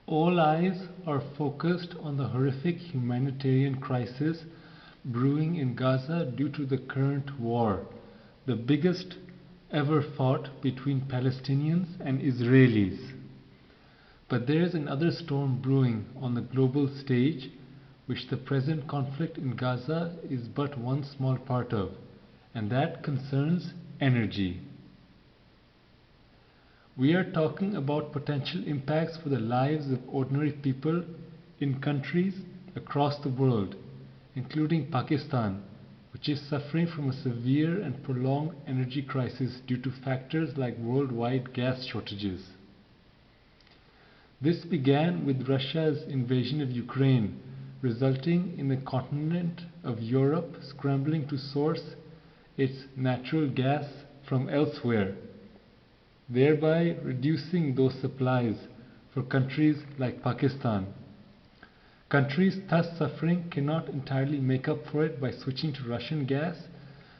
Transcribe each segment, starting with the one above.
All eyes are focused on the horrific humanitarian crisis brewing in Gaza due to the current war, the biggest ever fought between Palestinians and Israelis. But there is another storm brewing on the global stage, which the present conflict in Gaza is but one small part of, and that concerns energy. We are talking about potential impacts for the lives of ordinary people in countries across the world, including Pakistan, which is suffering from a severe and prolonged energy crisis due to factors like worldwide gas shortages. This began with Russia's invasion of Ukraine, resulting in the continent of Europe scrambling to source its natural gas from elsewhere, thereby reducing those supplies for countries like Pakistan. Countries thus suffering cannot entirely make up for it by switching to Russian gas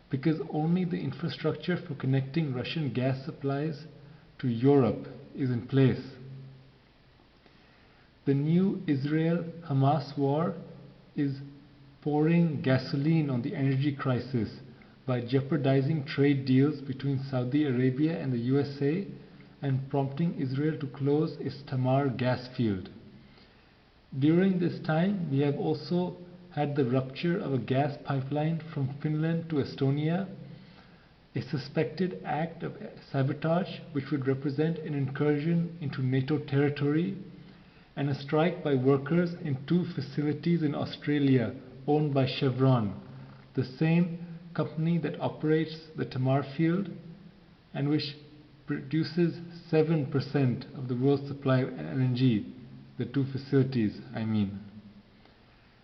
because only the infrastructure for connecting Russian gas supplies to Europe is in place. The new Israel-Hamas war is pouring gasoline on the energy crisis by jeopardizing trade deals between Saudi Arabia and the USA and prompting Israel to close its Tamar gas field. During this time, we have also had the rupture of a gas pipeline from Finland to Estonia, a suspected act of sabotage which would represent an incursion into NATO territory, and a strike by workers in 2 facilities in Australia owned by Chevron, the same company that operates the Tamar field and which produces 7% of the world's supply of LNG, the 2 facilities I mean.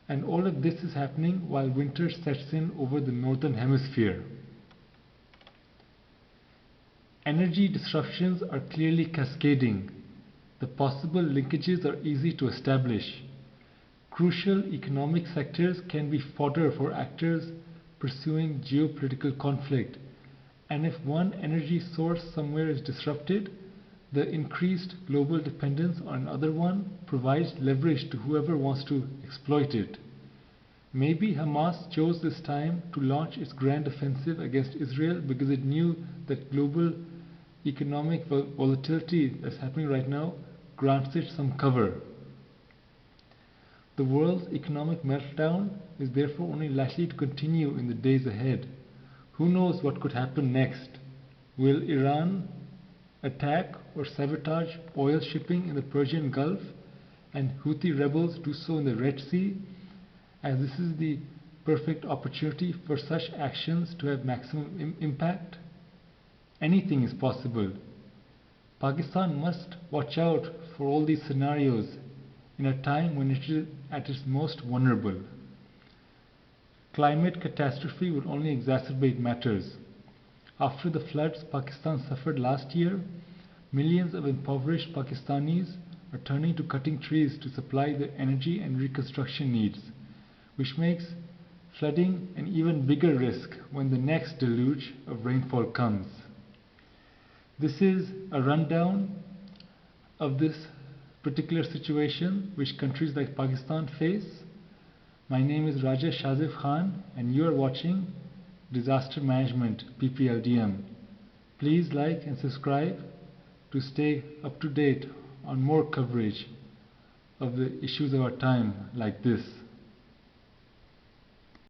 And all of this is happening while winter sets in over the northern hemisphere. Energy disruptions are clearly cascading. The possible linkages are easy to establish. Crucial economic sectors can be fodder for actors pursuing geopolitical conflict, and if one energy source somewhere is disrupted, the increased global dependence on another one provides leverage to whoever wants to exploit it. Maybe Hamas chose this time to launch its grand offensive against Israel because it knew that global economic volatility that's happening right now grants it some cover. The world's economic meltdown is therefore only likely to continue in the days ahead. Who knows what could happen next? Will Iran attack or sabotage oil shipping in the Persian Gulf and Houthi rebels do so in the Red Sea, as this is the perfect opportunity for such actions to have maximum impact? Anything is possible. Pakistan must watch out for all these scenarios in a time when it is at its most vulnerable. Climate catastrophe will only exacerbate matters. After the floods Pakistan suffered last year, millions of impoverished Pakistanis are turning to cutting trees to supply their energy and reconstruction needs, which makes flooding an even bigger risk when the next deluge of rainfall comes. This is a rundown of this particular situation which countries like Pakistan face. My name is Rajesh Shazif Khan and you are watching Disaster Management PPLDM. Please like and subscribe to stay up to date on more coverage of the issues of our time like this.